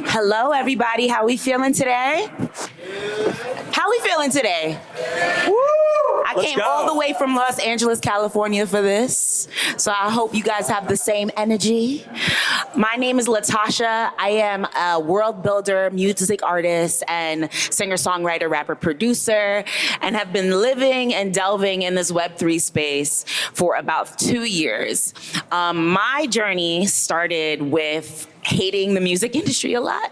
Hello, everybody. How we feeling today? How we feeling today? Woo! I came all the way from Los Angeles, California for this, so I hope you guys have the same energy. My name is Latasha. I am a world builder, music artist, and singer-songwriter, rapper, producer, and have been living and delving in this Web3 space for about 2 years. My journey started with hating the music industry a lot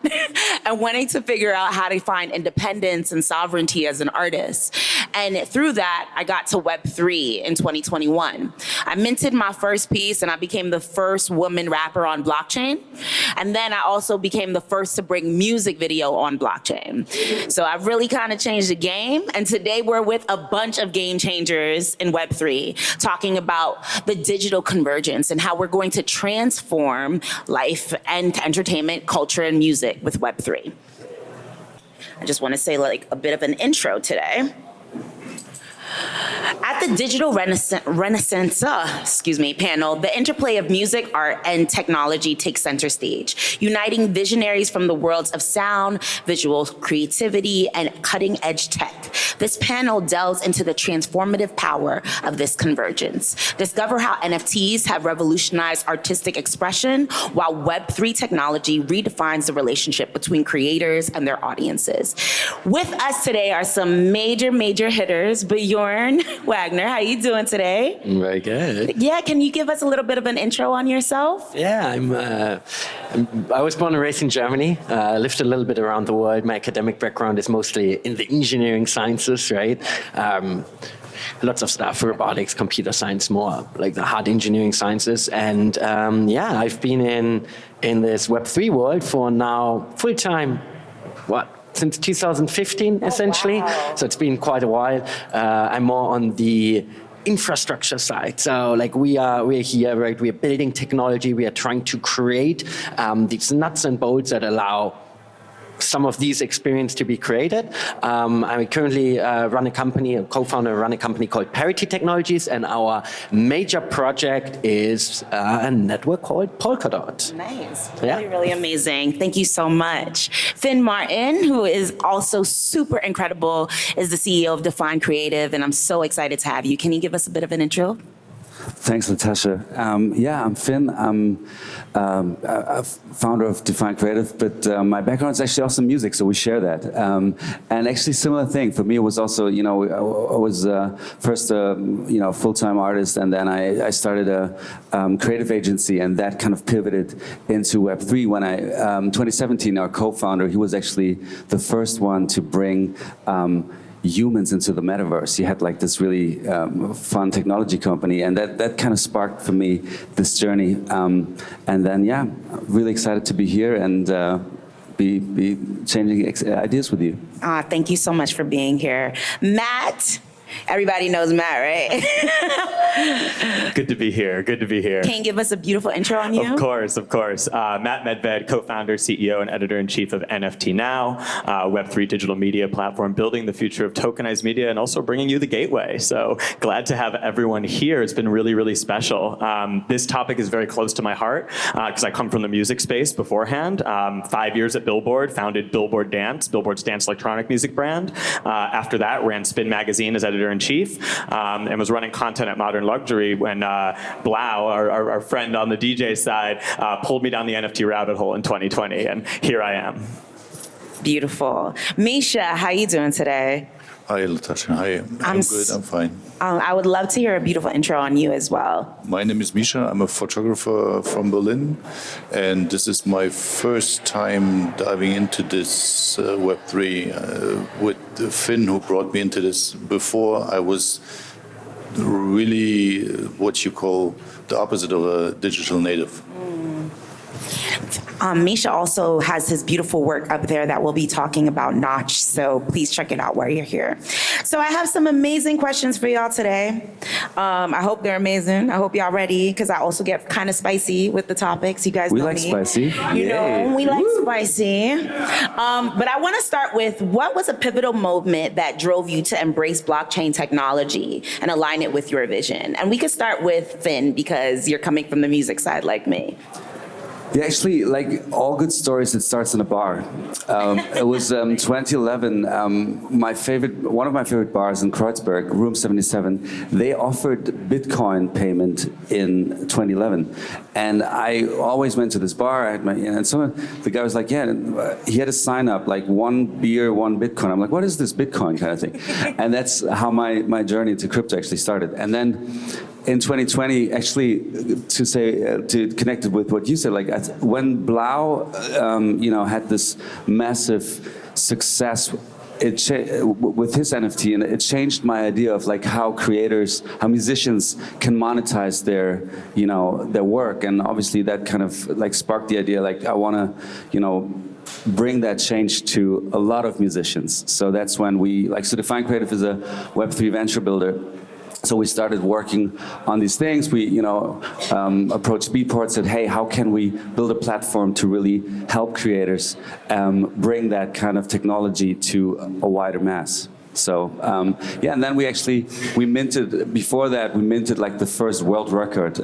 and wanting to figure out how to find independence and sovereignty as an artist. And through that, I got to Web3 in 2021. I minted my first piece and I became the first woman rapper on blockchain. And then I also became the first to bring music video on blockchain. So I've really kind of changed the game. And today we're with a bunch of game changers in Web3, talking about the digital convergence and how we're going to transform life and entertainment, culture, and music with Web3. I just want to say like a bit of an intro today. At the Digital Renaissance panel, the interplay of music, art, and technology takes center stage, uniting visionaries from the worlds of sound, visual creativity, and cutting-edge tech. This panel delves into the transformative power of this convergence. Discover how NFTs have revolutionized artistic expression, while Web3 technology redefines the relationship between creators and their audiences. With us today are some major hitters. Bjorn Wagner, how you doing today? Very good. Yeah, can you give us a little bit of an intro on yourself? Yeah, I was born and raised in Germany. Lived a little bit around the world. My academic background is mostly in the engineering sciences, right? Lots of stuff, robotics, computer science, more like the hard engineering sciences. And yeah, I've been in this Web3 world for now full-time, since 2015, essentially. Wow. So it's been quite a while. I'm more on the infrastructure side. So like we're here, right? We are building technology. We are trying to create these nuts and bolts that allow some of these experiences to be created. I currently run a company, a co-founder, run a company called Parity Technologies, and our major project is a network called Polkadot. Nice, Yeah. really amazing. Thank you so much. Finn Martin, who is also super incredible, is the CEO of Define Creative, and I'm so excited to have you. Can you give us a bit of an intro? Thanks, Natasha. Yeah, I'm Finn. I'm a founder of Define Creative, but my background is actually also music, so we share that. And actually, similar thing for me. It was also, I was first a full-time artist, and then I started a creative agency, and that kind of pivoted into Web3 when 2017, our co-founder, he was actually the first one to bring humans into the metaverse. He had like this really fun technology company, and that kind of sparked for me this journey. And then, yeah, really excited to be here and be changing ideas with you. Thank you so much for being here. Matt. Everybody knows Matt, right? Good to be here. Good to be here. Can you give us a beautiful intro on you? Of course. Matt Medved, co-founder, CEO, and editor-in-chief of NFT Now, Web3 digital media platform, building the future of tokenized media and also bringing you the gateway. So glad to have everyone here. It's been really special. This topic is very close to my heart because I come from the music space beforehand. 5 years at Billboard, founded Billboard Dance, Billboard's dance electronic music brand. After that, ran Spin Magazine as editor-in-chief, and was running content at Modern Luxury when Blau, our friend on the DJ side, pulled me down the NFT rabbit hole in 2020, and here I am. Beautiful. Misha, how you doing today? Hi, Latasha. Hi. I'm good. I'm fine. I would love to hear a beautiful intro on you as well. My name is Misha. I'm a photographer from Berlin, and this is my first time diving into this Web3 with Finn, who brought me into this. Before, I was really what you call the opposite of a digital native. Misha also has his beautiful work up there that we'll be talking about, Notch, so please check it out while you're here. So I have some amazing questions for y'all today. I hope they're amazing. I hope y'all ready, because I also get kind of spicy with the topics. You guys know me. We like spicy. You know, we like spicy. But I want to start with, what was a pivotal moment that drove you to embrace blockchain technology and align it with your vision? And we could start with Finn, because you're coming from the music side like me. Yeah, actually, like all good stories, it starts in a bar. It was 2011. One of my favorite bars in Kreuzberg, Room 77. They offered Bitcoin payment in 2011, and I always went to this bar. I had and so the guy was like, "Yeah," he had a sign up like 1 beer, 1 Bitcoin. I'm like, "What is this Bitcoin kind of thing?" And that's how my journey to crypto actually started. And then in 2020, actually, to connect it with what you said, like when Blau, had this massive success, with his NFT, and it changed my idea of like how musicians can monetize their work, and obviously that kind of like sparked the idea, like I want to, bring that change to a lot of musicians. So that's when so Define Creative is a Web3 venture builder. So we started working on these things. We, approached Beatport, said, "Hey, how can we build a platform to really help creators bring that kind of technology to a wider mass?" So and then we minted like the first world record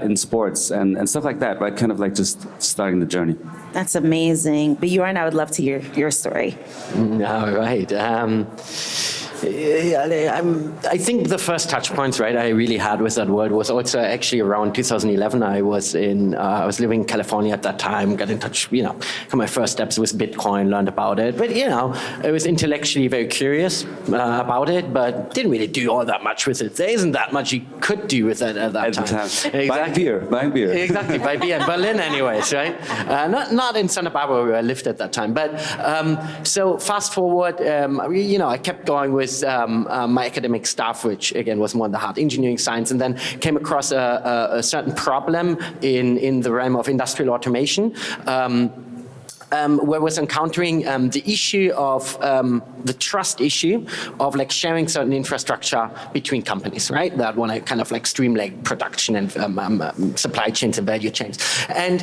in sports and stuff like that, right? Kind of like just starting the journey. That's amazing. But Bjorn, I would love to hear your story. All right. I think the first touch points, right, I really had with that world was also actually around 2011. I was living in California at that time, got in touch, my first steps with Bitcoin, learned about it. But, I was intellectually very curious about it, but didn't really do all that much with it. There isn't that much you could do with it at that time. Exactly. Buying beer. Exactly, buy beer in Berlin anyways, right? Not in Santa Barbara where I lived at that time. But so fast forward, I kept going with my academic stuff, which again was more in the hard engineering science, and then came across a certain problem in the realm of industrial automation. Where I was encountering the issue of the trust issue of like sharing certain infrastructure between companies, right? That want to kind of like streamline production and supply chains and value chains, and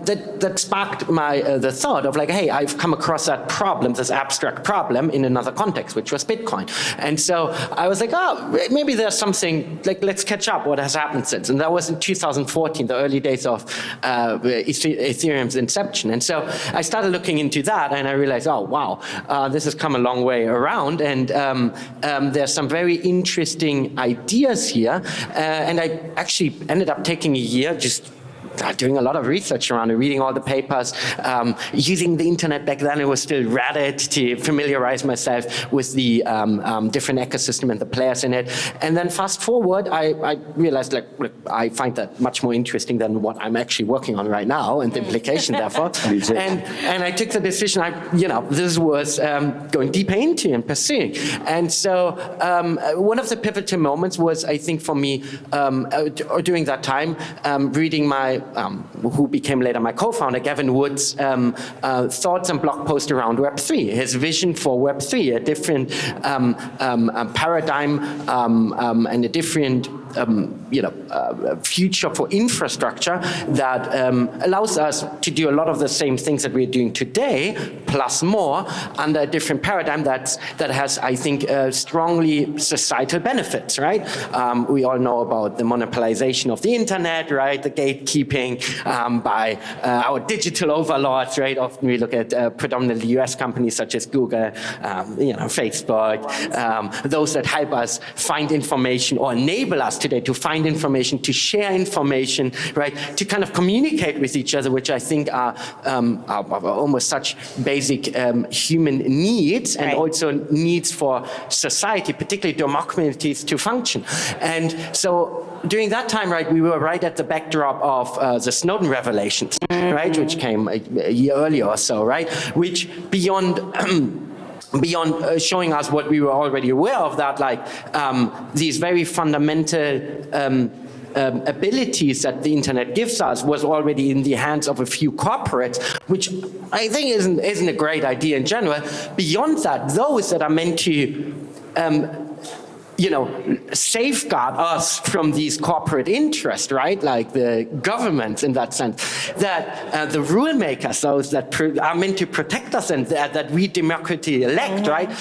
that sparked the thought of like, hey, I've come across that problem, this abstract problem, in another context, which was Bitcoin, and so I was like, oh, maybe there's something like, let's catch up. What has happened since? And that was in 2014, the early days of Ethereum's inception, and so I started looking into that, and I realized, oh wow, this has come a long way around, and there's some very interesting ideas here, and I actually ended up taking a year just doing a lot of research around it, reading all the papers, using the internet. Back then it was still Reddit to familiarize myself with the different ecosystem and the players in it. And then fast forward, I realized like I find that much more interesting than what I'm actually working on right now and the implication therefore. And I took the decision, this was going deeper into and pursuing. And so one of the pivotal moments was, I think for me, during that time, reading my who became later my co-founder, Gavin Wood's thoughts and blog post around Web3, his vision for Web3, a different paradigm and a different future for infrastructure that allows us to do a lot of the same things that we're doing today, plus more, under a different paradigm that has, I think, strongly societal benefits, right? We all know about the monopolization of the internet, right? The gatekeeping by our digital overlords, right? Often we look at predominantly US companies such as Google, Facebook, those that help us find information or enable us today to find information, to share information, right? To kind of communicate with each other, which I think are almost such basic human needs, and also needs for society, particularly democracies, to function. And so during that time, right, we were right at the backdrop of the Snowden revelations, right, which came a year earlier or so, right, which beyond showing us what we were already aware of, that like these very fundamental abilities that the internet gives us was already in the hands of a few corporates, which I think isn't a great idea in general. Beyond that, those that are meant to safeguard us from these corporate interests, right? Like the governments in that sense, that the rule makers, those that are meant to protect us and that we democratically elect, right?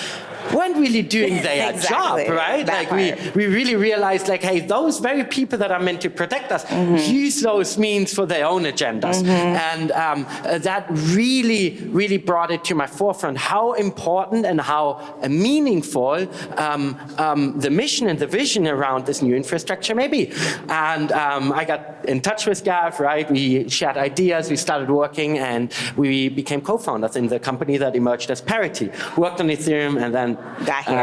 weren't really doing their Exactly. job, right? That Like we really realized, like, hey, those very people that are meant to protect us use those means for their own agendas. And that really brought it to my forefront how important and how meaningful the mission and the vision around this new infrastructure may be. And I got in touch with Gav, right? We shared ideas, we started working, and we became co-founders in the company that emerged as Parity. Worked on Ethereum and then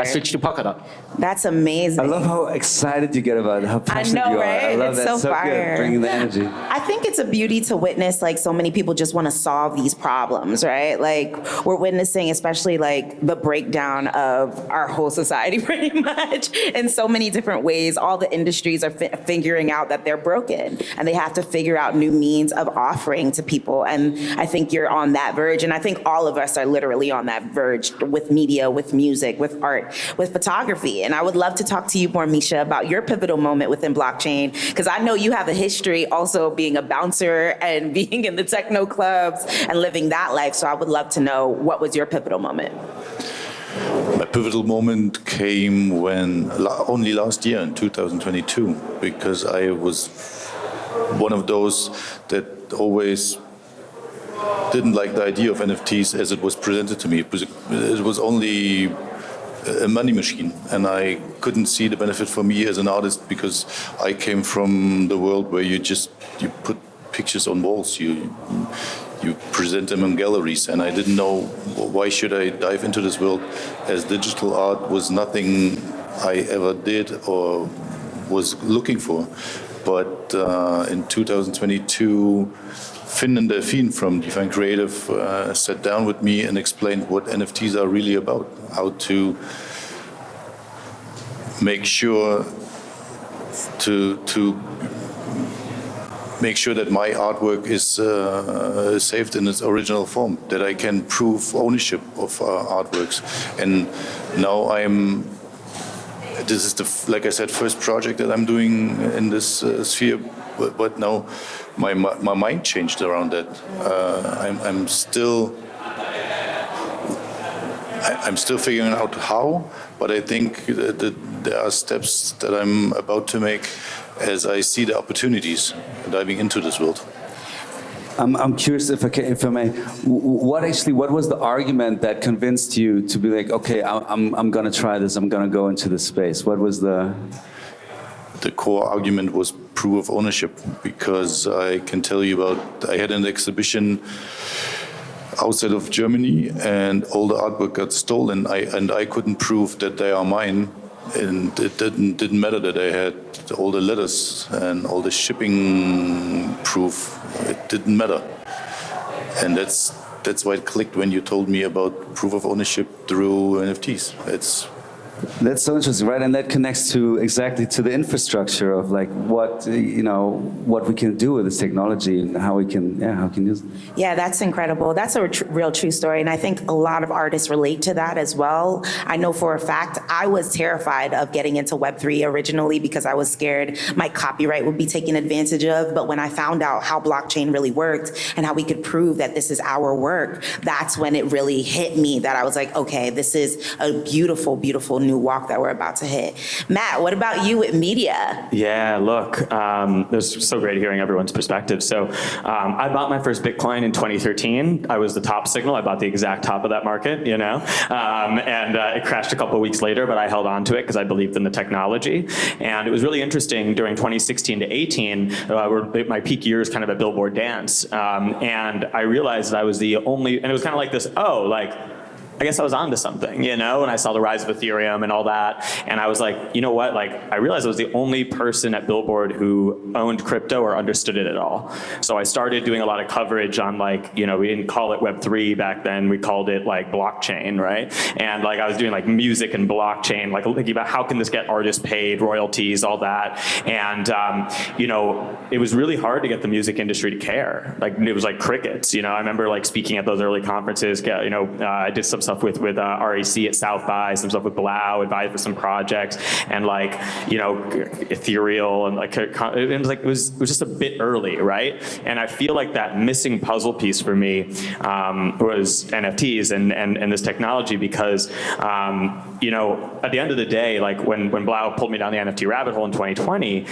switched to Polkadot. That's amazing. I love how excited you get about it, how passionate you are. Right? I love it's that. so fire. Good, bringing the energy. I think it's a beauty to witness, like, so many people just want to solve these problems, right? Like, we're witnessing, especially, like, the breakdown of our whole society, pretty much, in so many different ways. All the industries are figuring out that they're broken, and they have to figure out new means of offering to people. And I think you're on that verge, and I think all of us are literally on that verge with media, with music, with art, with photography. And I would love to talk to you more, Misha, about your pivotal moment within blockchain, because I know you have a history also being a bouncer and being in the techno clubs and living that life. So I would love to know, what was your pivotal moment? My pivotal moment came when, only last year in 2022, because I was one of those that always didn't like the idea of NFTs as it was presented to me. It was only a money machine, and I couldn't see the benefit for me as an artist, because I came from the world where you put pictures on walls, you present them in galleries, and I didn't know why should I dive into this world, as digital art was nothing I ever did or was looking for. But in 2022, Finn and Delphine from Define Creative sat down with me and explained what NFTs are really about, how to make sure that my artwork is saved in its original form, that I can prove ownership of artworks. And now this is like I said, first project that I'm doing in this sphere, but now my mind changed around that. I'm still figuring out how, but I think that there are steps that I'm about to make as I see the opportunities diving into this world. I'm curious if I may. What was the argument that convinced you to be like, okay, I'm going to try this. I'm going to go into this space. What was the core argument was proof of ownership, because I can tell you I had an exhibition outside of Germany, and all the artwork got stolen, and I couldn't prove that they are mine. And it didn't matter that I had all the letters and all the shipping proof. It didn't matter. And that's why it clicked when you told me about proof of ownership through NFTs. That's so interesting, right? And that connects exactly to the infrastructure of like what we can do with this technology and how we can use it. Yeah, that's incredible. That's a real true story, and I think a lot of artists relate to that as well. I know for a fact I was terrified of getting into Web3 originally because I was scared my copyright would be taken advantage of. But when I found out how blockchain really worked and how we could prove that this is our work, that's when it really hit me that I was like, okay, this is a beautiful, beautiful new walk that we're about to hit. Matt, what about you with media? Yeah, look, it was so great hearing everyone's perspective. So I bought my first Bitcoin in 2013. I was the top signal. I bought the exact top of that market, and it crashed a couple of weeks later, but I held on to it because I believed in the technology. And it was really interesting during 2016 to 18, were my peak years kind of at Billboard Dance. And I realized that I was the only, and it was kind of like this, I guess I was onto something, and I saw the rise of Ethereum and all that, and I was like, you know what, I realized I was the only person at Billboard who owned crypto or understood it at all. So I started doing a lot of coverage on we didn't call it Web3 back then, we called it blockchain, right? And I was doing music and blockchain, thinking about how can this get artists paid, royalties, all that, and it was really hard to get the music industry to care. It was like crickets, I remember speaking at those early conferences, I did some stuff stuff with REC at South by, some stuff with Blau, advised for some projects, and like, you know, ethereal, and like it was just a bit early, right? And I feel like that missing puzzle piece for me was NFTs and this technology, because you know, at the end of the day, like when Blau pulled me down the NFT rabbit hole in 2020,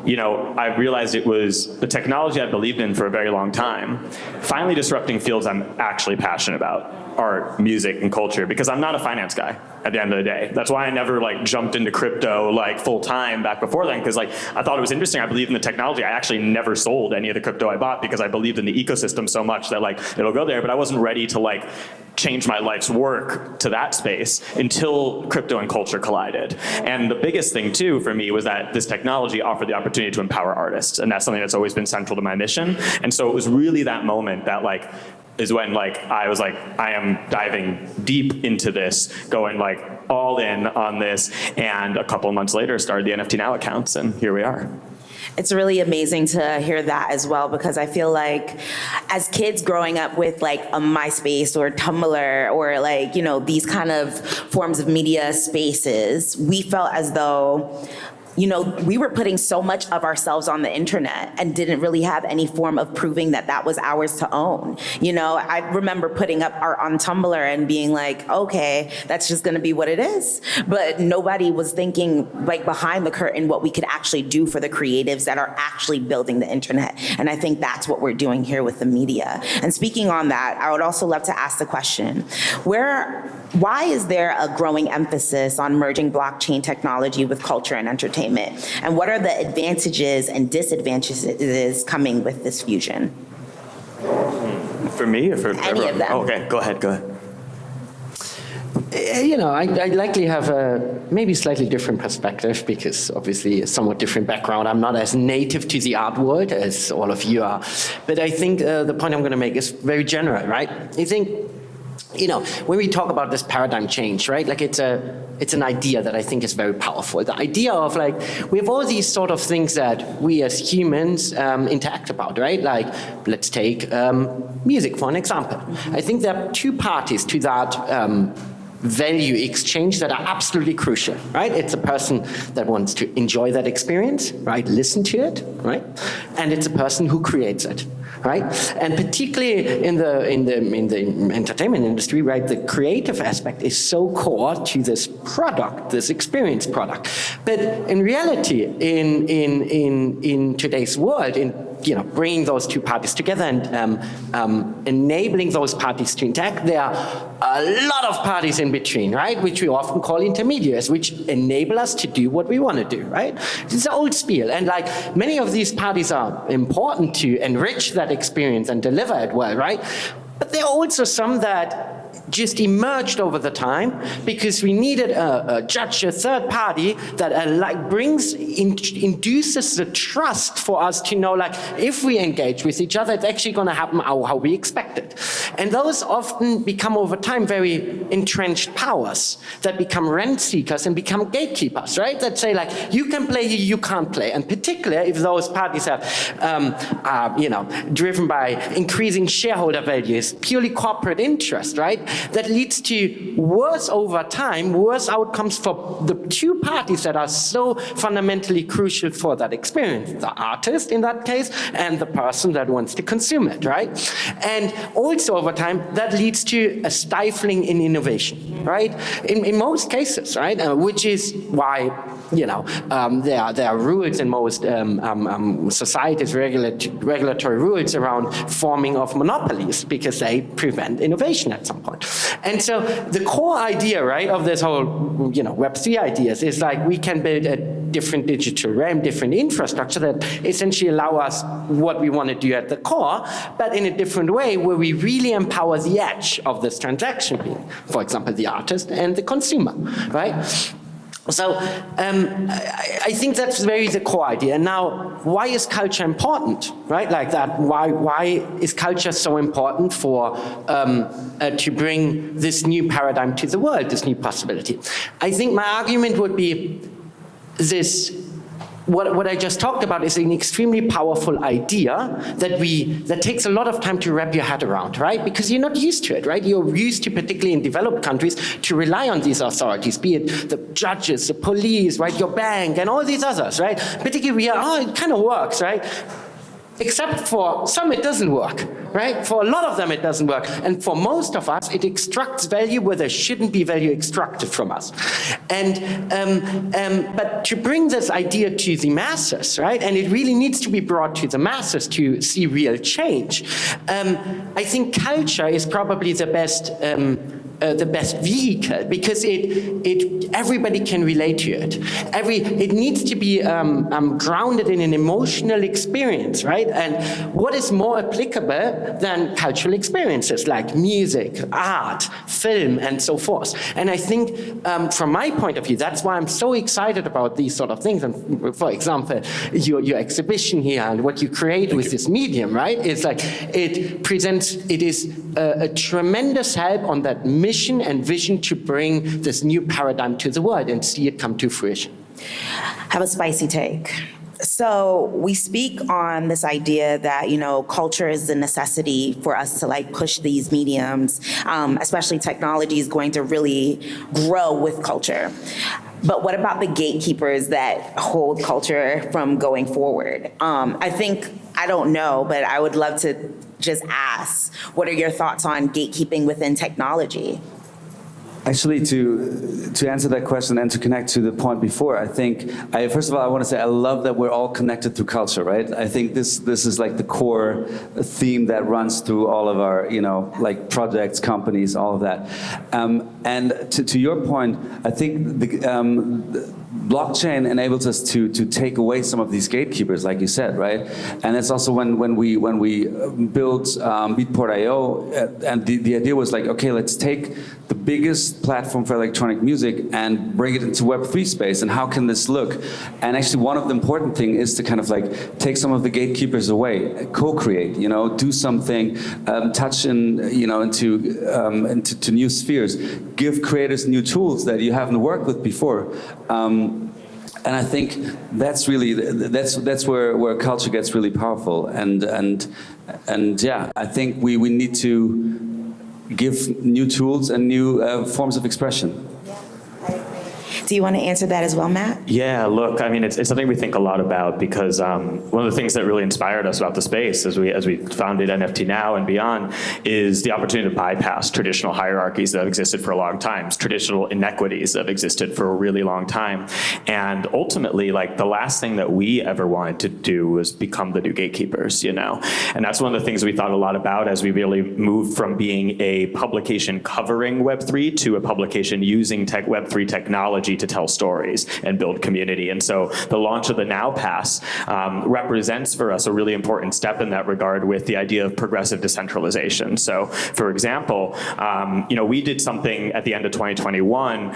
you know, I realized it was the technology I believed in for a very long time, finally disrupting fields I'm actually passionate about, art, music, and culture, because I'm not a finance guy at the end of the day. That's why I never like jumped into crypto like full time back before then, because like I thought it was interesting. I believed in the technology. I actually never sold any of the crypto I bought because I believed in the ecosystem so much that like it'll go there, but I wasn't ready to like change my life's work to that space until crypto and culture collided. And the biggest thing too for me was that this technology offered the opportunity to empower artists, and that's something that's always been central to my mission. And so it was really that moment that like is when like I was like, I am diving deep into this, going like all in on this, and a couple of months later started the NFT Now accounts, and here we are. It's really amazing to hear that as well, because I feel like as kids growing up with like a MySpace or Tumblr or like, you know, these kind of forms of media spaces, we felt as though, you know, we were putting so much of ourselves on the internet and didn't really have any form of proving that that was ours to own. You know, I remember putting up art on Tumblr and being like, okay, that's just gonna be what it is. But nobody was thinking like behind the curtain what we could actually do for the creatives that are actually building the internet. And I think that's what we're doing here with the media. And speaking on that, I would also love to ask the question, why is there a growing emphasis on merging blockchain technology with culture and entertainment? And what are the advantages and disadvantages coming with this fusion? For me or for Any everyone? of them. Oh, okay, go ahead. You know, I likely have a maybe slightly different perspective, because obviously a somewhat different background. I'm not as native to the art world as all of you are. But I think the point I'm going to make is very general, right? I think, you know, when we talk about this paradigm change, right, like it's an idea that I think is very powerful. The idea of like, we have all these sort of things that we as humans interact about, right? Like, let's take music for an example. I think there are two parties to that value exchange that are absolutely crucial, right? It's a person that wants to enjoy that experience, right? Listen to it, right? And it's a person who creates it, right? And particularly in the entertainment industry, right? The creative aspect is so core to this product, this experience product. But in reality, in today's world, you know, bringing those two parties together and enabling those parties to interact, there are a lot of parties in between, right? Which we often call intermediaries, which enable us to do what we want to do, right? It's an old spiel. And like many of these parties are important to enrich that experience and deliver it well, right? But there are also some that just emerged over the time because we needed a judge, a third party that induces the trust for us to know, like, if we engage with each other, it's actually going to happen how we expect it. And those often become over time very entrenched powers that become rent seekers and become gatekeepers, right? That say, like, you can play here, you can't play. And particularly if those parties are, you know, driven by increasing shareholder values, purely corporate interest, right? That leads to worse over time, worse outcomes for the two parties that are so fundamentally crucial for that experience, the artist in that case, and the person that wants to consume it, right? And also over time, that leads to a stifling in innovation, right? In most cases, right? Which is why, you know, there are rules in most societies, regulatory rules around forming of monopolies, because they prevent innovation at some point. And so the core idea, right, of this whole, you know, Web3 ideas is like we can build a different digital realm, different infrastructure that essentially allow us what we want to do at the core, but in a different way where we really empower the edge of this transaction being, for example, the artist and the consumer, right? So I think that's very the core idea. And now, why is culture important, right? Like that, why is culture so important for, to bring this new paradigm to the world, this new possibility? I think my argument would be this what I just talked about is an extremely powerful idea that takes a lot of time to wrap your head around, right? Because you're not used to it, right? You're used to, particularly in developed countries, to rely on these authorities, be it the judges, the police, right, your bank, and all these others, right? Particularly, it kind of works, right? Except for some, it doesn't work, right? For a lot of them, it doesn't work. And for most of us, it extracts value where there shouldn't be value extracted from us. But to bring this idea to the masses, right? And it really needs to be brought to the masses to see real change. I think culture is probably the best vehicle, because everybody can relate to it. It needs to be grounded in an emotional experience, right? And what is more applicable than cultural experiences like music, art, film, and so forth? And I think, from my point of view, that's why I'm so excited about these sort of things. And for example, your exhibition here and what you create with this medium, right? It's like it is a tremendous help on that mission and vision to bring this new paradigm to the world and see it come to fruition. Have a spicy take. So we speak on this idea that, culture is the necessity for us to push these mediums, especially technology is going to really grow with culture. But what about the gatekeepers that hold culture from going forward? I don't know, but I would love to just ask, what are your thoughts on gatekeeping within technology? Actually, to answer that question and to connect to the point before, first of all, I want to say I love that we're all connected through culture, right? I think this is like the core theme that runs through all of our, projects, companies, all of that. And to your point, I think the blockchain enables us to take away some of these gatekeepers, like you said, right? And that's also when we built Beatport.io, and the idea was okay, let's take the biggest platform for electronic music and bring it into Web3 space, and how can this look? And actually, one of the important things is to kind of take some of the gatekeepers away, co-create, do something, touch into new spheres, give creators new tools that you haven't worked with before. And I think that's really that's where culture gets really powerful. And yeah, I think we need to give new tools and new forms of expression. Do you want to answer that as well, Matt? Yeah, look, it's something we think a lot about, because one of the things that really inspired us about the space as we founded NFT Now and beyond is the opportunity to bypass traditional hierarchies that have existed for a long time, traditional inequities that have existed for a really long time. And ultimately, the last thing that we ever wanted to do was become the new gatekeepers, And that's one of the things we thought a lot about as we really moved from being a publication covering Web3 to a publication using Web3 technology to tell stories and build community. And so the launch of the Now Pass represents for us a really important step in that regard with the idea of progressive decentralization. So, for example, we did something at the end of 2021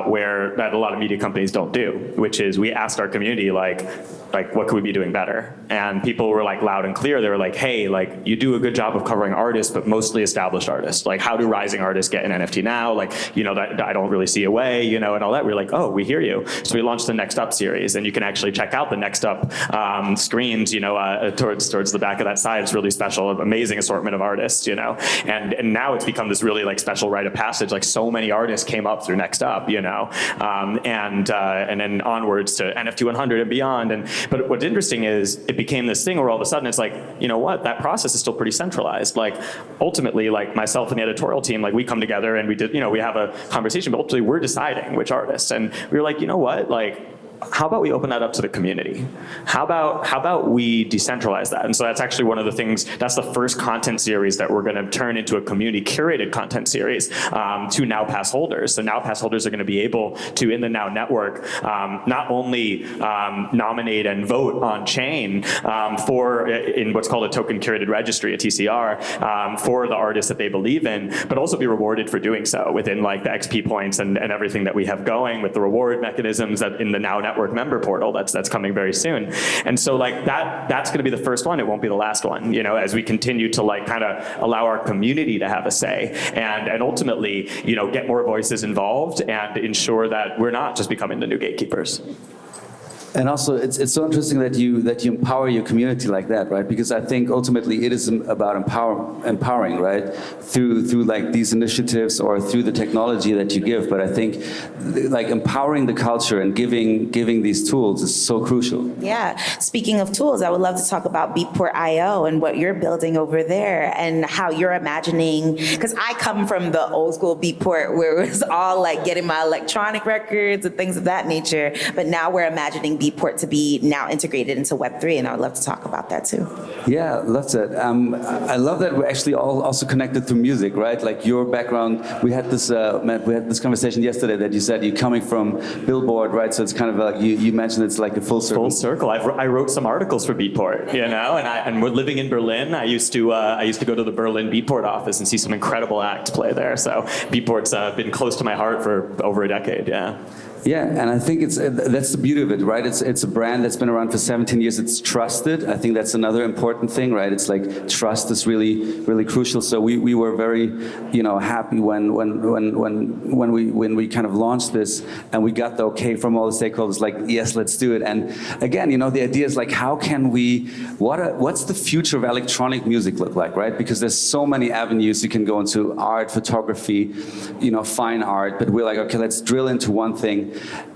where that a lot of media companies don't do, which is we asked our community, what could we be doing better? And people were loud and clear. They were hey, you do a good job of covering artists, but mostly established artists. How do rising artists get an NFT now? That I don't really see a way, and all that. We were oh, we hear you. So we launched the Next Up series, and you can actually check out the Next Up screens, towards the back of that side. It's really special, amazing assortment of artists, and now it's become this really special rite of passage. So many artists came up through Next Up, and then onwards to NFT 100 and beyond. But what's interesting is it became this thing where all of a sudden it's that process is still pretty centralized. Ultimately, myself and the editorial team, we come together and we have a conversation, but ultimately we're deciding which artists. And we were how about we open that up to the community? How about we decentralize that? And so that's actually one of the things, that's the first content series that we're going to turn into a community curated content series to Now Pass holders. So Now Pass holders are going to be able to, in the Now network, not only nominate and vote on chain in what's called a token curated registry, a TCR, for the artists that they believe in, but also be rewarded for doing so within the XP points and everything that we have going with the reward mechanisms that in the Now network member portal that's coming very soon. And so that's going to be the first one. It won't be the last one, as we continue to kind of allow our community to have a say and ultimately, get more voices involved and ensure that we're not just becoming the new gatekeepers. And also, it's so interesting that you empower your community like that, right? Because I think ultimately it is about empowering, right? Through like these initiatives or through the technology that you give. But I think like empowering the culture and giving these tools is so crucial. Yeah. Speaking of tools, I would love to talk about Beatport.io and what you're building over there and how you're imagining, because I come from the old school Beatport where it was all like getting my electronic records and things of that nature. But now we're imagining Beatport to be now integrated into Web3, and I would love to talk about that too. Yeah, love that. I love that we're actually all also connected through music, right? Like your background, we had this conversation yesterday that you said you're coming from Billboard, right? So it's kind of like, you mentioned it's like a full circle. Full circle. I wrote some articles for Beatport, you know, and we're living in Berlin. I used to go to the Berlin Beatport office and see some incredible acts play there. So Beatport's been close to my heart for over a decade, yeah. Yeah, and I think that's the beauty of it, right? It's a brand that's been around for 17 years. It's trusted. I think that's another important thing, right? It's like trust is really, really crucial. So we were very, happy when we kind of launched this and we got the okay from all the stakeholders. Like, yes, let's do it. And again, the idea is like, how can we? What's the future of electronic music look like, right? Because there's so many avenues you can go into: art, photography, fine art. But we're like, okay, let's drill into one thing.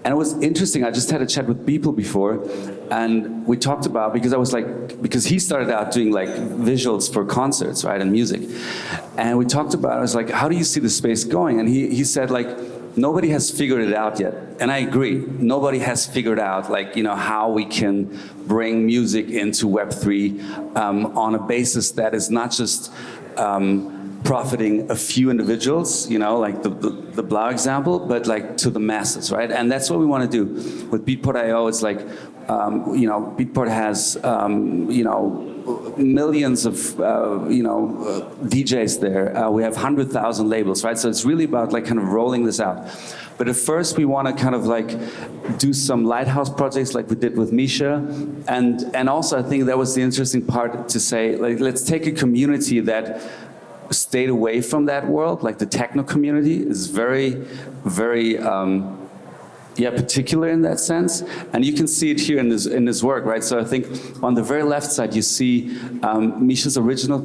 And it was interesting, I just had a chat with people before, and we talked about, because he started out doing like visuals for concerts, right, and music. And we talked about, I was like, how do you see the space going? And he said, like, nobody has figured it out yet. And I agree, nobody has figured out, like, how we can bring music into Web3 on a basis that is not just profiting a few individuals, like the Blau example, but like to the masses, right? And that's what we want to do. With Beatport.io, it's like, Beatport has, millions of, DJs there. We have 100,000 labels, right? So it's really about like kind of rolling this out. But at first we want to kind of like do some lighthouse projects like we did with Misha. And also I think that was the interesting part to say, like, let's take a community that stayed away from that world, like the techno community is very, very particular in that sense, and you can see it here in this work, right? So I think on the very left side you see Misha's original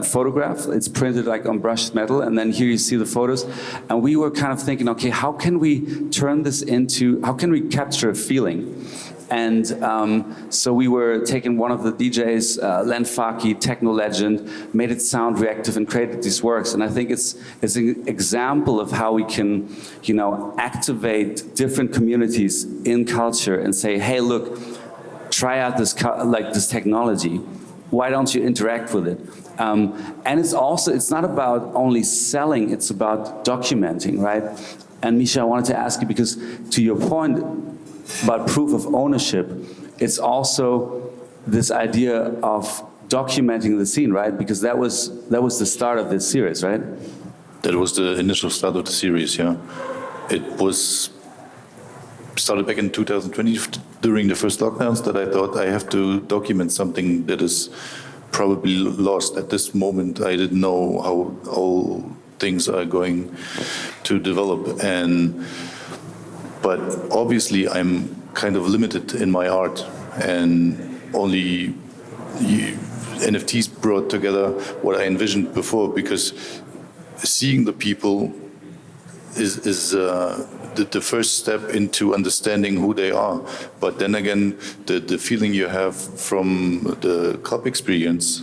photograph. It's printed like on brushed metal, and then here you see the photos. And we were kind of thinking, okay, how can we capture a feeling? And so we were taking one of the DJs, Len Faki, techno legend, made it sound reactive and created these works. And I think it's an example of how we can, activate different communities in culture and say, hey, look, try out this technology. Why don't you interact with it? And it's not about only selling, it's about documenting, right? And Misha, I wanted to ask you, because to your point about proof of ownership, it's also this idea of documenting the scene, right? Because that was the start of this series, right? That was the initial start of the series, yeah. It was started back in 2020 during the first lockdowns that I thought I have to document something that is probably lost. At this moment, I didn't know how all things are going to develop. But obviously I'm kind of limited in my art, and only NFTs brought together what I envisioned before, because seeing the people is the first step into understanding who they are. But then again, the feeling you have from the club experience,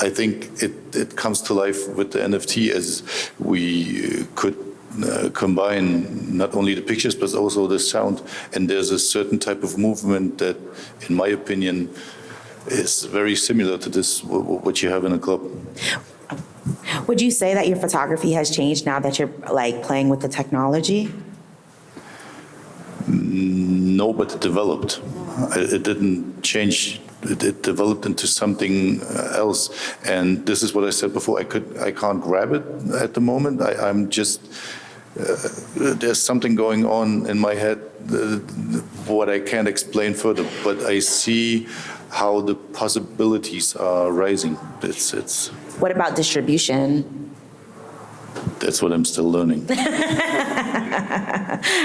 I think it comes to life with the NFT, as we could combine not only the pictures but also the sound, and there's a certain type of movement that, in my opinion, is very similar to this what you have in a club. Would you say that your photography has changed now that you're like playing with the technology? No, but it developed. It didn't change. It developed into something else, and this is what I said before. I can't grab it at the moment. I'm just there's something going on in my head, what I can't explain further. But I see how the possibilities are rising. It's. What about distribution? that's what I'm still learning.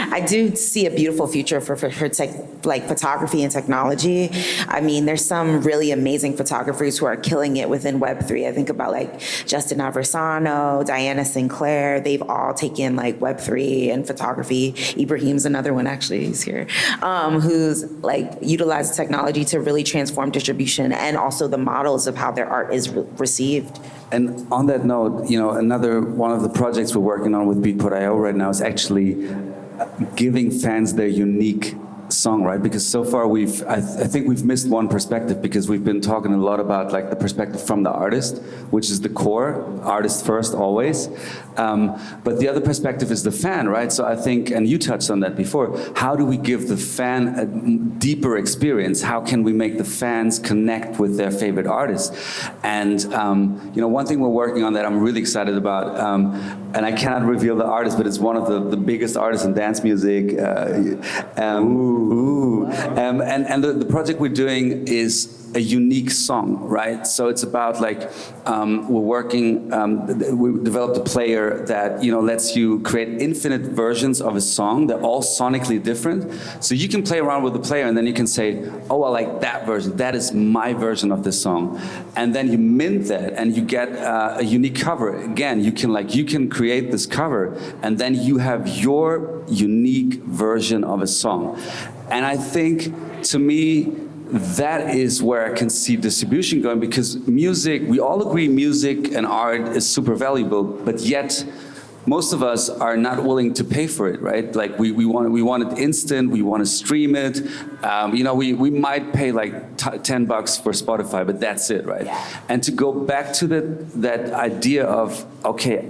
I do see a beautiful future for photography and technology. I mean, there's some really amazing photographers who are killing it within Web3. I think about like Justin Aversano, Diana Sinclair. They've all taken like Web3 and photography. Ibrahim's another one, actually, he's here, who's like utilized technology to really transform distribution and also the models of how their art is received. And on that note, another one of the projects we're working on with Beatport.io right now is actually giving fans their unique song, right? Because so far I think we've missed one perspective, because we've been talking a lot about like the perspective from the artist, which is the core, artist first always. But the other perspective is the fan, right? So I think, and you touched on that before, how do we give the fan a deeper experience? How can we make the fans connect with their favorite artists? And one thing we're working on that I'm really excited about, and I cannot reveal the artist, but it's one of the biggest artists in dance music. And the project we're doing is a unique song, right? So it's about like, we developed a player that, lets you create infinite versions of a song. They're all sonically different. So you can play around with the player and then you can say, oh, I like that version. That is my version of this song. And then you mint that and you get a unique cover. Again, you can create this cover and then you have your unique version of a song. And I think, to me, that is where I can see distribution going, because music, we all agree music and art is super valuable, but yet most of us are not willing to pay for it, right? Like we want it instant, we want to stream it. We might pay like $10 for Spotify, but that's it, right? Yeah. And to go back to that idea of, okay,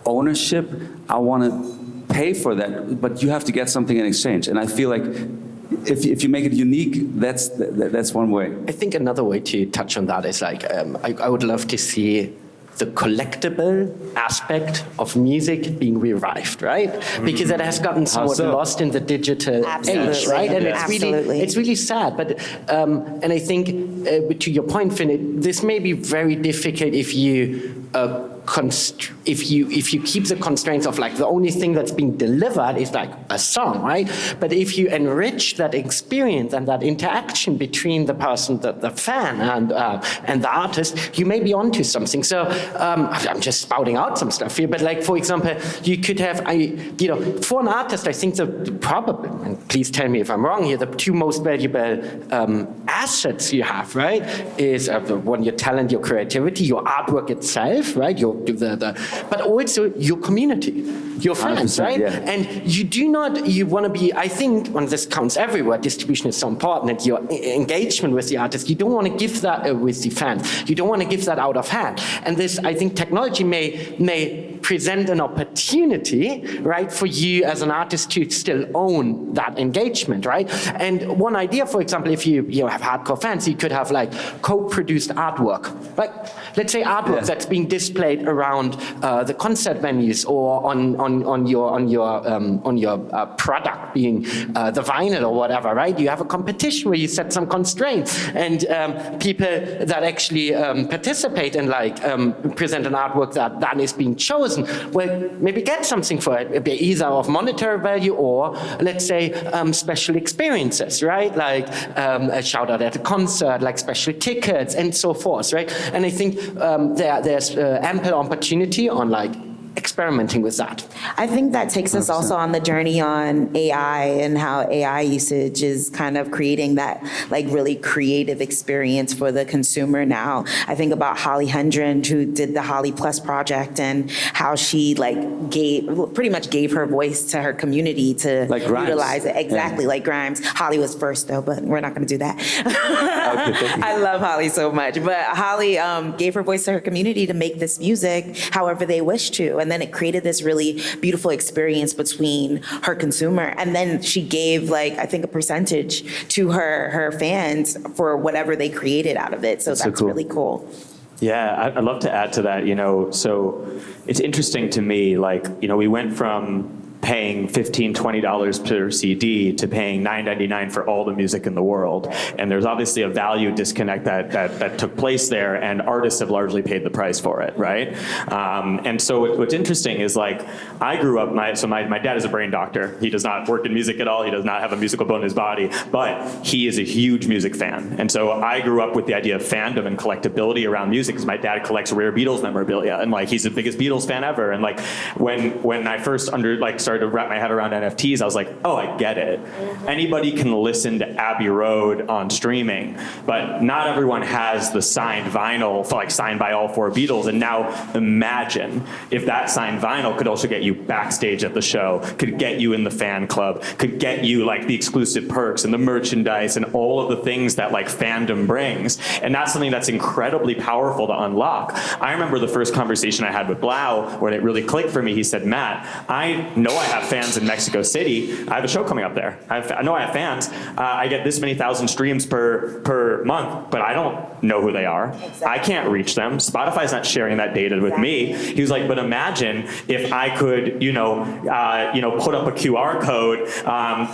ownership, I want to pay for that, but you have to get something in exchange. And I feel like if you make it unique, that's one way. I think another way to touch on that is like, I would love to see the collectible aspect of music being revived, right? Because it has gotten somewhat lost in the digital age, right? And it's really sad. But and I think to your point, Finn, this may be very difficult if you if you keep the constraints of like the only thing that's being delivered is like a song, right? But if you enrich that experience and that interaction between the person, the fan, and the artist, you may be onto something. So I'm just spouting out some stuff here, but like for example, you could have, for an artist, I think probably, and please tell me if I'm wrong here, the two most valuable assets you have, right, is one, your talent, your creativity, your artwork itself, right? But also your community, your friends, right? Yeah. And you want to be, I think, when this counts everywhere, distribution is so important, and your engagement with the artist, you don't want to give that with the fans. You don't want to give that out of hand. And this, I think technology may present an opportunity, right, for you as an artist to still own that engagement, right? And one idea, for example, if you have hardcore fans, you could have like co-produced artwork, like let's say artwork that's being displayed around the concert venues or on your product, being the vinyl or whatever, right? You have a competition where you set some constraints, and people that actually participate and present an artwork that is being chosen will maybe get something for it, either of monetary value or, let's say, special experiences, right? Like a shout out at a concert, like special tickets and so forth, right? And I think there's ample opportunity on like experimenting with that. I think that takes us also on the journey on AI and how AI usage is kind of creating that like really creative experience for the consumer now. I think about Holly Hendren, who did the Holly Plus project, and how she pretty much gave her voice to her community to utilize it. Exactly, like Grimes. Holly was first though, but we're not going to do that. I love Holly so much, but Holly gave her voice to her community to make this music however they wish to. And then it created this really beautiful experience between her consumer. And then she gave I think a percentage to her fans for whatever they created out of it. So that's cool. Really cool. Yeah, I'd love to add to that, so it's interesting to me, we went from paying $15, $20 per CD to paying $9.99 for all the music in the world. And there's obviously a value disconnect that took place there, and artists have largely paid the price for it, right? And so what's interesting is, like, I grew up, my dad is a brain doctor. He does not work in music at all. He does not have a musical bone in his body, but he is a huge music fan. And so I grew up with the idea of fandom and collectability around music, because my dad collects rare Beatles memorabilia, and like he's the biggest Beatles fan ever. And like when I first started to wrap my head around NFTs, I was like, oh, I get it. Anybody can listen to Abbey Road on streaming, but not everyone has the signed vinyl, like signed by all 4 Beatles. And now imagine if that signed vinyl could also get you backstage at the show, could get you in the fan club, could get you like the exclusive perks and the merchandise and all of the things that like fandom brings. And that's something that's incredibly powerful to unlock. I remember the first conversation I had with Blau, when it really clicked for me. He said, Matt, I know I have fans in Mexico City. I have a show coming up there. I know I have fans. I get this many thousand streams per month, but I don't know who they are. Exactly. I can't reach them. Spotify's not sharing that data with me. He was like, but imagine if I could, put up a QR code,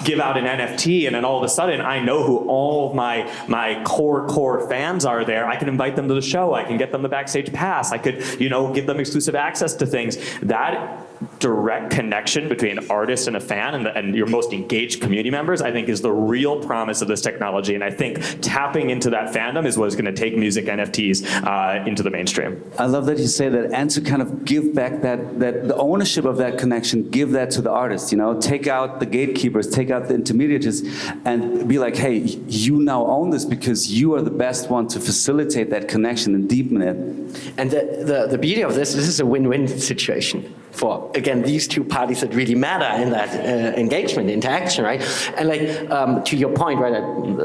give out an NFT, and then all of a sudden I know who all of my core fans are there. I can invite them to the show. I can get them the backstage pass. I could, give them exclusive access to things. That direct connection between an artist and a fan and your most engaged community members, I think, is the real promise of this technology. And I think tapping into that fandom is what is going to take music NFTs into the mainstream. I love that you say that, and to kind of give back that the ownership of that connection, give that to the artist, take out the gatekeepers, take out the intermediaries, and be like, hey, you now own this because you are the best one to facilitate that connection and deepen it. And the beauty of this is a win-win situation for, again, these two parties that really matter in that engagement, interaction, right? And like, to your point, right,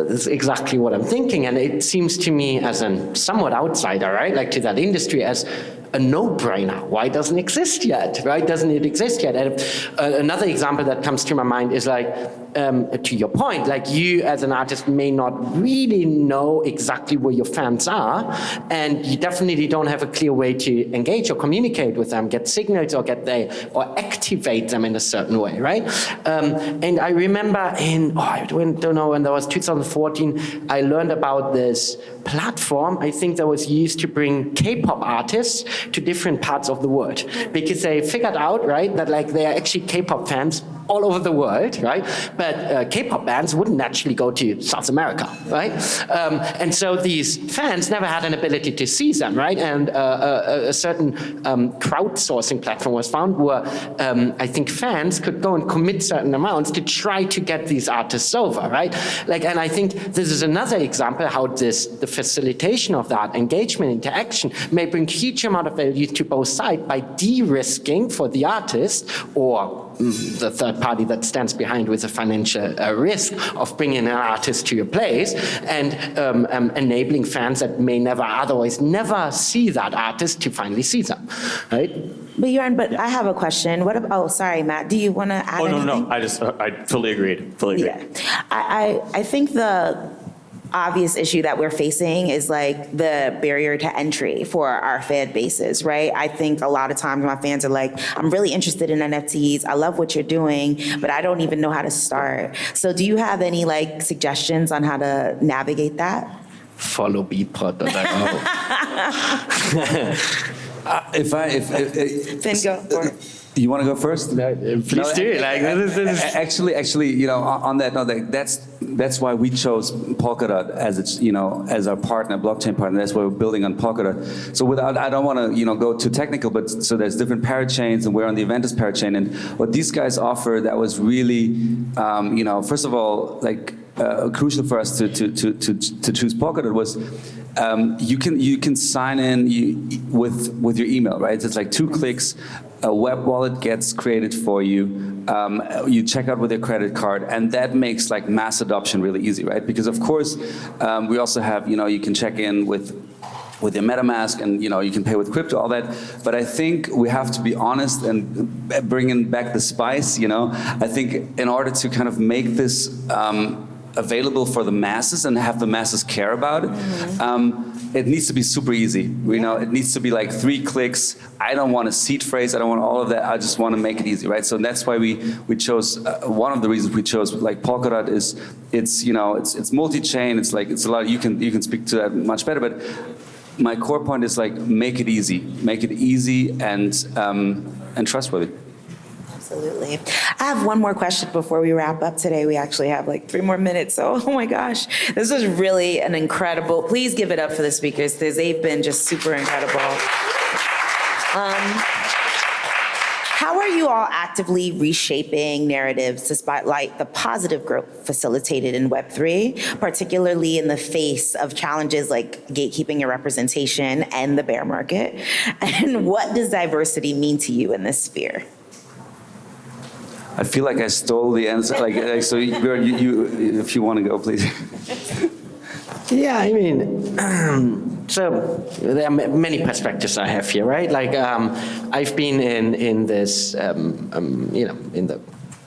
that's exactly what I'm thinking. And it seems to me as a somewhat outsider, right, like to that industry, as a no-brainer. Why doesn't it exist yet, right? Doesn't it exist yet? And another example that comes to my mind is like, to your point, like you as an artist may not really know exactly where your fans are, and you definitely don't have a clear way to engage or communicate with them, get signals or activate them in a certain way, right? And I remember I don't know, when that was 2014, I learned about this platform, I think, that was used to bring K-pop artists to different parts of the world, because they figured out, right, that like they are actually K-pop fans all over the world, right? But K-pop bands wouldn't actually go to South America, right? And so these fans never had an ability to see them, right? And a certain crowdsourcing platform was found where I think fans could go and commit certain amounts to try to get these artists over, right? Like, and I think this is another example how the facilitation of that engagement, interaction may bring huge amount of value to both sides by de-risking for the artist or the third party that stands behind with the financial risk of bringing an artist to your place, and enabling fans that may otherwise never see that artist to finally see them, right? But I have a question. What about, oh, sorry, Matt, do you want to add anything? No, I fully agreed, Yeah. I think the obvious issue that we're facing is like the barrier to entry for our fan bases, right? I think a lot of times my fans are like, I'm really interested in NFTs. I love what you're doing, but I don't even know how to start. So do you have any like suggestions on how to navigate that? Follow Beatport.link. Then go for it. You want to go first? Please do. Like, actually, on that note, that's why we chose Polkadot as its, as our partner, blockchain partner. That's why we're building on Polkadot. So I don't want to, go too technical, but so there's different parachains, and we're on the Aventus parachain. And what these guys offer that was really, first of all, like crucial for us to choose Polkadot was. You can sign in with your email, right? It's like 2 clicks. A web wallet gets created for you. You check out with your credit card, and that makes like mass adoption really easy, right? Because of course, we also have, you can check in with your MetaMask, and you can pay with crypto, all that. But I think we have to be honest and bring in back the spice. I think in order to kind of make this available for the masses and have the masses care about it. It needs to be super easy. You know, it needs to be like 3 clicks. I don't want a seed phrase. I don't want all of that. I just want to make it easy, right? So that's why we chose, one of the reasons we chose like Polkadot is it's multi-chain. It's like, it's a lot, you can speak to that much better, but my core point is like, make it easy and trustworthy. Absolutely. I have one more question before we wrap up today. We actually have like 3 more minutes. So, oh my gosh, this was really an incredible, please give it up for the speakers because they've been just super incredible. How are you all actively reshaping narratives to spotlight the positive growth facilitated in Web3, particularly in the face of challenges like gatekeeping your representation and the bear market? And what does diversity mean to you in this sphere? I feel like I stole the answer. So you if you want to go, please. Yeah, I mean, so there are many perspectives I have here, right? Like, I've been in this, in the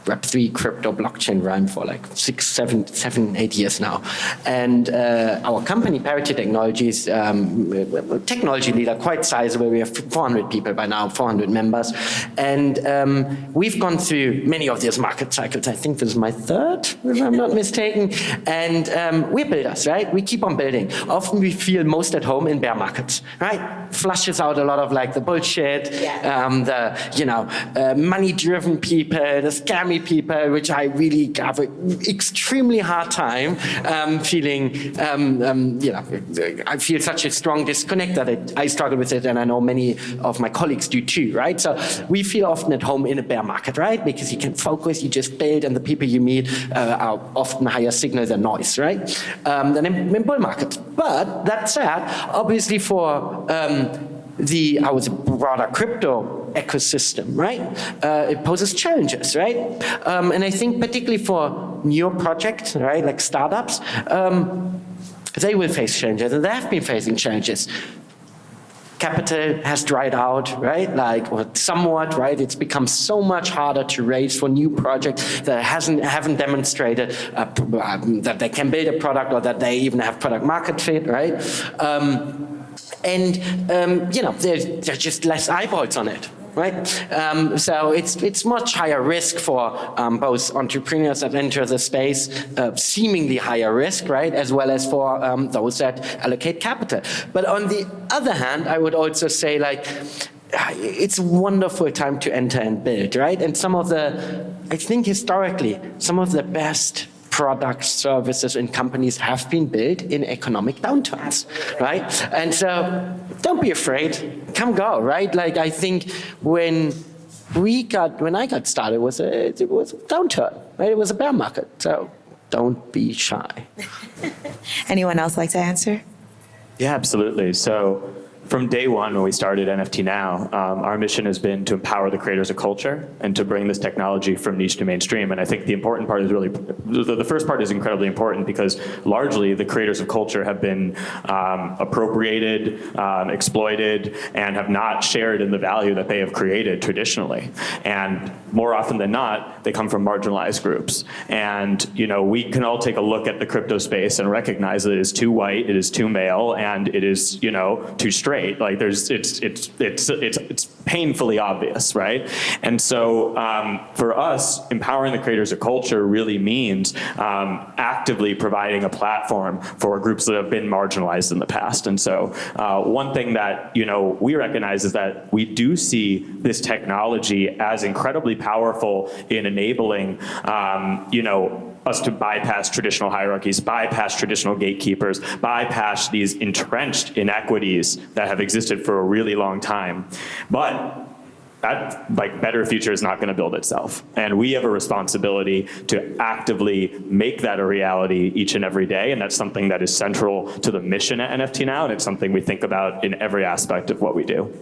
Web3 crypto blockchain realm for like 6, 7, 8 years now. And our company, Parity Technologies, technology leader, quite sizable. We have 400 people by now, 400 members. And we've gone through many of these market cycles. I think this is my 3rd, if I'm not mistaken. And we're builders, right? We keep on building. Often we feel most at home in bear markets, right? Flushes out a lot of like the bullshit, the money-driven people, the scammy people, which I really have an extremely hard time feeling, I feel such a strong disconnect that I struggle with it, and I know many of my colleagues do too, right? So we feel often at home in a bear market, right? Because you can focus, you just build, and the people you meet are often higher signal than noise, right? Than in bull markets. But that said, obviously for I was a broader crypto ecosystem, right? It poses challenges, right? And I think particularly for newer projects, right, like startups, they will face challenges, and they have been facing challenges. Capital has dried out, right? Or somewhat, right? It's become so much harder to raise for new projects that haven't demonstrated that they can build a product or that they even have product market fit, right? There's just less eyeballs on it, right? So it's much higher risk for both entrepreneurs that enter the space, seemingly higher risk, right? As well as for those that allocate capital. But on the other hand, I would also say it's a wonderful time to enter and build, right? And I think historically, some of the best products, services, and companies have been built in economic downturns, right? And so don't be afraid, come go, right? I think when I got started, it was a downturn, right? It was a bear market, so don't be shy. Anyone else like to answer? Yeah, absolutely. So from day one, when we started NFT Now, our mission has been to empower the creators of culture and to bring this technology from niche to mainstream. And I think the important part is really, the first part is incredibly important because largely the creators of culture have been appropriated, exploited, and have not shared in the value that they have created traditionally. And more often than not, they come from marginalized groups. And we can all take a look at the crypto space and recognize that it is too white, it is too male, and it is too straight. Like it's painfully obvious, right? And so for us, empowering the creators of culture really means actively providing a platform for groups that have been marginalized in the past. And so one thing that we recognize is that we do see this technology as incredibly powerful in enabling us to bypass traditional hierarchies, bypass traditional gatekeepers, bypass these entrenched inequities that have existed for a really long time. But that better future is not going to build itself. And we have a responsibility to actively make that a reality each and every day. And that's something that is central to the mission at NFT Now. And it's something we think about in every aspect of what we do.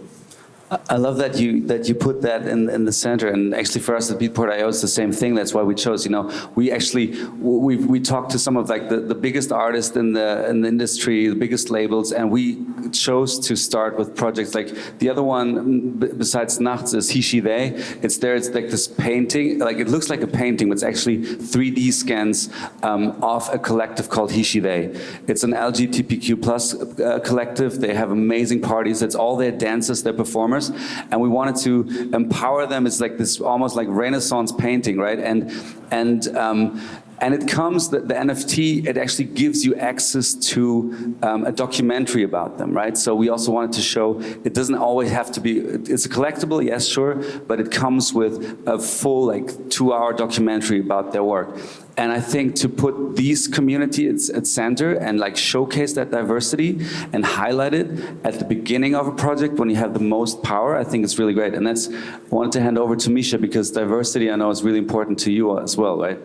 I love that you put that in the center, and actually for us at Beatport.io it's the same thing. That's why we chose. We talked to some of like the biggest artists in the industry, the biggest labels, and we chose to start with projects like the other one besides Nachts is He She They. It's like this painting, like it looks like a painting, but it's actually 3D scans of a collective called He She They. It's an LGBTQ plus collective. They have amazing parties. It's all their dancers, their performers. And we wanted to empower them. It's like this almost like Renaissance painting, right? And it comes, the NFT, it actually gives you access to a documentary about them, right? So we also wanted to show, it doesn't always have to be, it's a collectible, yes, sure, but it comes with a full like 2-hour documentary about their work. And I think to put these communities at center and like showcase that diversity and highlight it at the beginning of a project when you have the most power, I think it's really great. And I wanted to hand over to Misha because diversity I know is really important to you as well, right?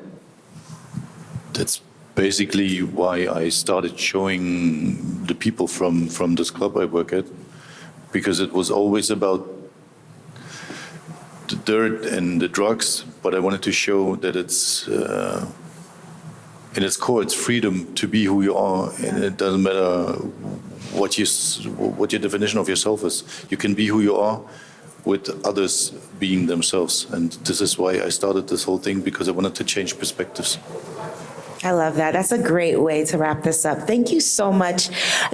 That's basically why I started showing the people from this club I work at, because it was always about the dirt and the drugs, but I wanted to show that it's in its core, it's freedom to be who you are, and it doesn't matter what your definition of yourself is. You can be who you are with others being themselves, and this is why I started this whole thing, because I wanted to change perspectives. I love that. That's a great way to wrap this up. Thank you so much.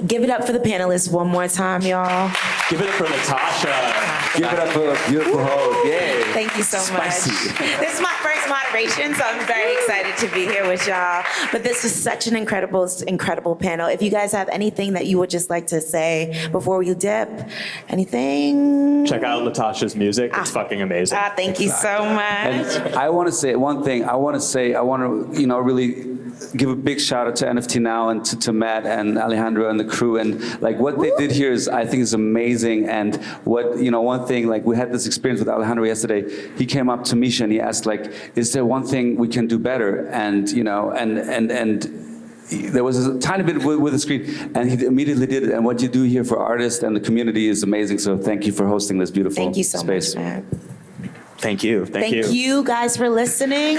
Give it up for the panelists one more time, y'all. Give it up for Natasha. Give it up for a beautiful host. Yay. Thank you so Spicy. much. This is my first moderation, so I'm very excited to be here with y'all. But this was such an incredible panel. If you guys have anything that you would just like to say before we dip, anything? Check out Natasha's music. It's fucking amazing. Thank you so much. And I want to say one thing. I want to really give a big shout out to NFT Now and to Matt and Alejandro and the crew, and like what they did here is, I think, is amazing. And what, one thing, like we had this experience with Alejandro yesterday. He came up to Misha and he asked, like, is there one thing we can do better? And there was a tiny bit with the screen, and he immediately did it. And what you do here for artists and the community is amazing. So thank you for hosting this beautiful Thank you so space. much, Matt. Thank you. Thank you guys for listening.